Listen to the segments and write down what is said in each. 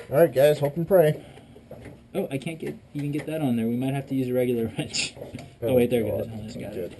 All right, guys, hope and pray. Oh, I can't even get that on there. We might have to use a regular wrench. Oh, wait, there it goes. Oh, got it.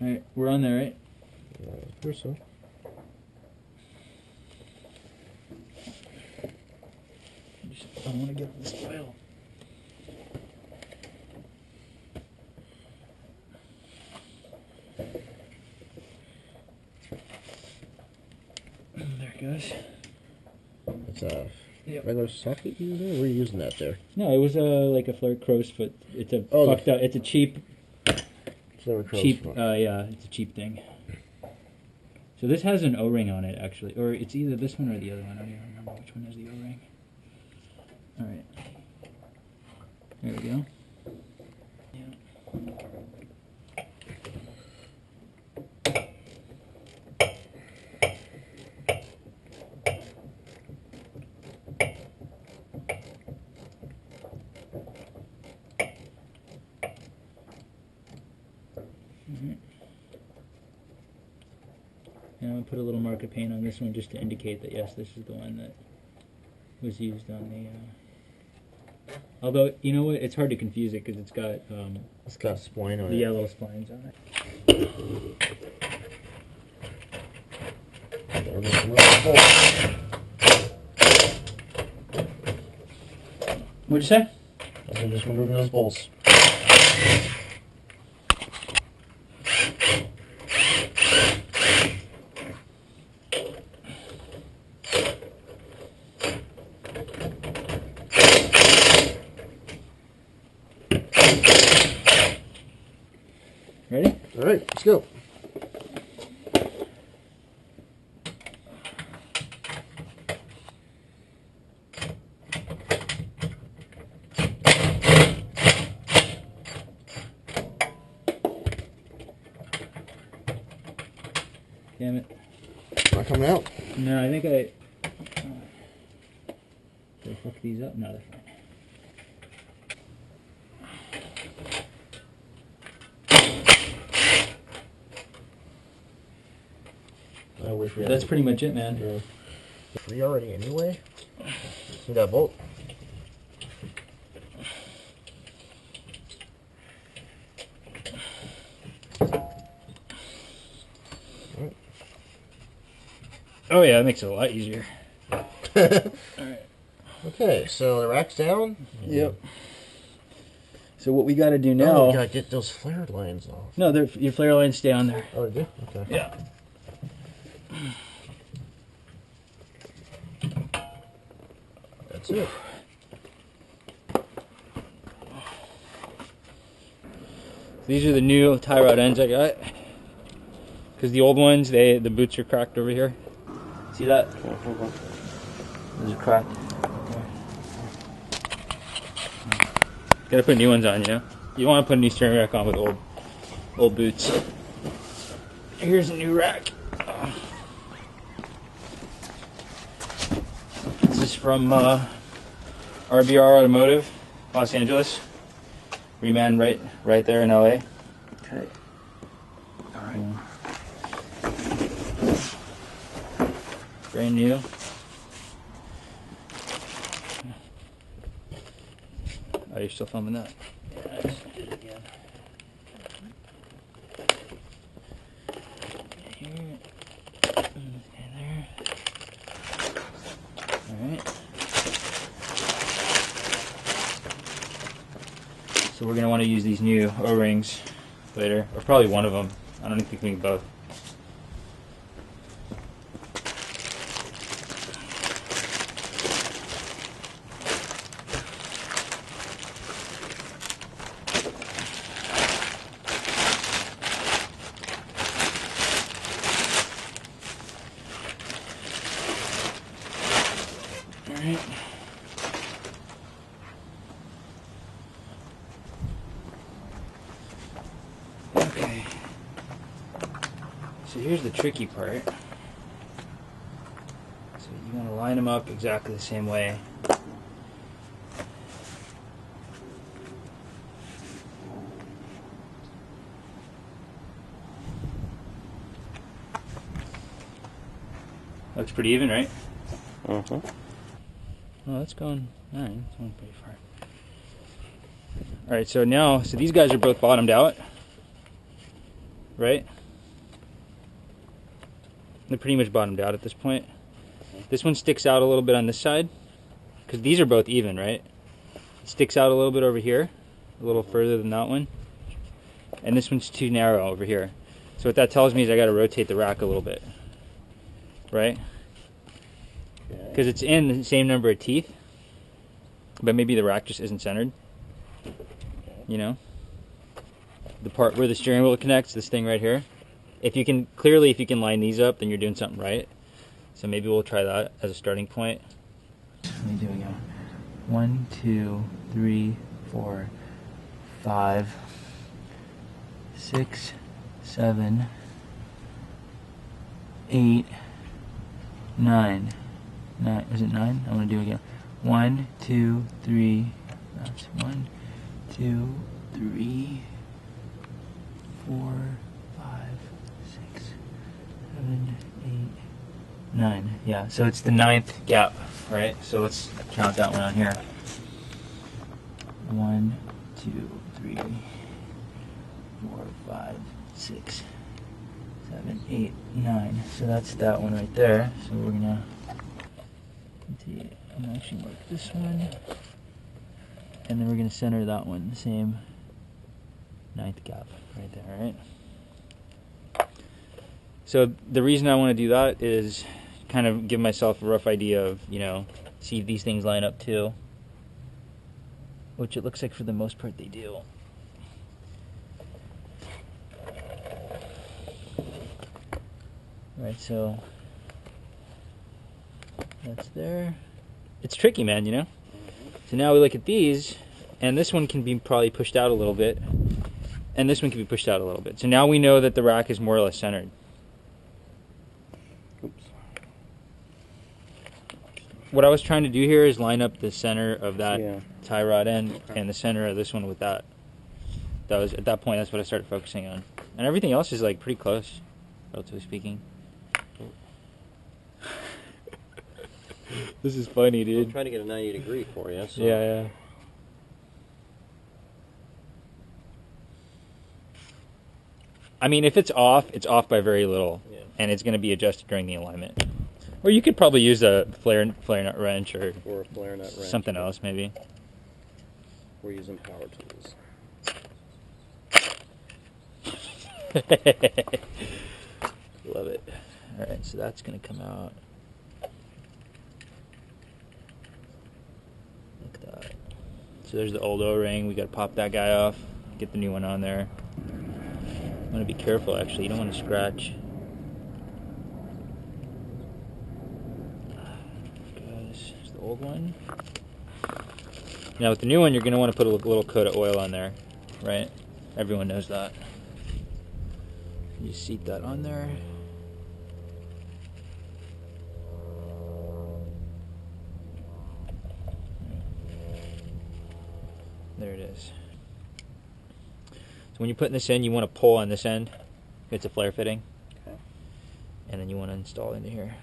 All right, we're on there, right? I think so. I want to get on this oil. There it goes. It's a regular socket user? What are you using that there? No, it was like a flirt crow's foot. It's a fucked up. It's a cheap. Yeah, it's a cheap thing. So this has an O-ring on it, actually, or it's either this one or the other one. I don't even remember which one has the O-ring. All right, there we go. Now I'm going to put a little mark of paint on this one just to indicate that, yes, this is the one that was used on the... Although, you know what? It's hard to confuse it because it's got... it's got a spline on it. The yellow splines on it. What'd you say? I'm just removing those bolts. Ready? All right, let's go. Damn it. Not coming out? No, I think I... Did I fuck these up? No, they're fine. That's pretty much it, man. Yeah. Free already anyway? See that bolt? Right. Oh yeah, that makes it a lot easier. Alright. Okay, so the rack's down? Yep. So what we gotta do now... Oh, we gotta get those flare lines off. No, your flare lines stay on there. Oh, they do? Okay. Yeah. That's it. These are the new tie rod ends I got. Because the old ones, the boots are cracked over here. See that? Those are cracked. Okay. Gotta put new ones on, you know? You don't want to put a new steering rack on with old boots. Here's a new rack. This is from RBR Automotive, Los Angeles. Reman right there in LA. Okay. All right. Brand new. Oh, you're still filming that? Yeah, I just did it again. Here. And there. Alright. So we're going to want to use these new O-rings later. Or probably one of them. I don't think we can both. Alright. Okay. So here's the tricky part. So you want to line them up exactly the same way. Looks pretty even, right? Mm-hmm. Oh, that's going, alright, it's going pretty far. Alright, so now, these guys are both bottomed out, right? They're pretty much bottomed out at this point. This one sticks out a little bit on this side, because these are both even, right? It sticks out a little bit over here, a little further than that one. And this one's too narrow over here. So what that tells me is I gotta rotate the rack a little bit, right? Because it's in the same number of teeth, but maybe the rack just isn't centered. You know? The part where the steering wheel connects, this thing right here. If you can line these up, then you're doing something right. So maybe we'll try that as a starting point. Let me do it again. 1, 2, 3, 4, 5, 6, 7, 8, 9. Is it 9? I want to do it again. 1, 2, 3. That's 1, 2, 3, 4, 5, 6, 7, 8, 9. Yeah, so it's the 9th gap, right? So let's count that one on here. 1, 2, 3, 4, 5, 6, 7, 8, 9. So that's that one right there. So we're gonna I'm actually mark this one, and then we're gonna center that one, the same 9th gap right there, right? So the reason I want to do that is kind of give myself a rough idea of, you know, see if these things line up too, which it looks like for the most part they do. Right, so that's there. It's tricky, man, you know? So now we look at these, and this one can be probably pushed out a little bit, and this one can be pushed out a little bit. So now we know that the rack is more or less centered. Oops. What I was trying to do here is line up the center of that tie rod end Okay. and the center of this one with that. That was, at that point, that's what I started focusing on. And everything else is like pretty close, relatively speaking. This is funny, dude. I'm trying to get a 90 degree for you. So. Yeah. I mean, if it's off by very little, and it's going to be adjusted during the alignment. Or you could probably use a flare nut wrench or a flare nut wrench. Something else, maybe. We're using power tools. Love it. All right, so that's going to come out. Like that. So there's the old O-ring. We got to pop that guy off. Get the new one on there. You want to be careful, actually. You don't want to scratch. Guys, it's the old one. Now with the new one, you're going to want to put a little coat of oil on there, right? Everyone knows that. You seat that on there. There it is. So when you're putting this in, you want to pull on this end. It's a flare fitting. Okay. And then you want to install into here.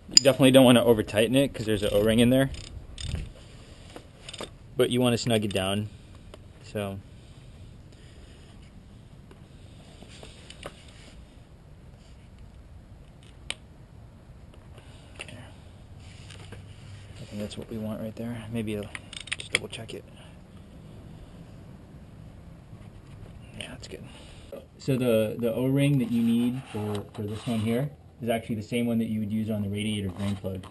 You definitely don't want to over tighten it because there's an O-ring in there. But you want to snug it down. So I think that's what we want right there. Maybe just double check it. Yeah, that's good. So the O-ring that you need for this one here is actually the same one that you would use on the radiator drain plug.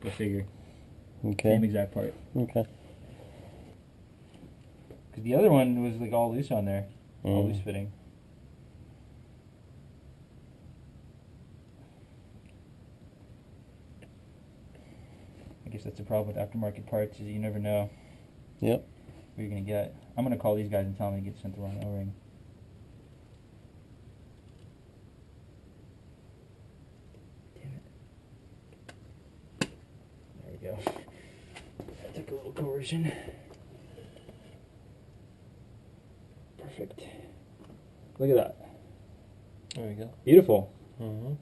Go figure. Okay. Same exact part. Okay. Because the other one was like all loose on there. All loose fitting. I guess that's the problem with aftermarket parts, is you never know Yep. what you're going to get. I'm going to call these guys and tell them to get sent the wrong O-ring. Damn it. There we go. That took a little coercion. Perfect. Look at that. There we go. Beautiful. Mm-hmm.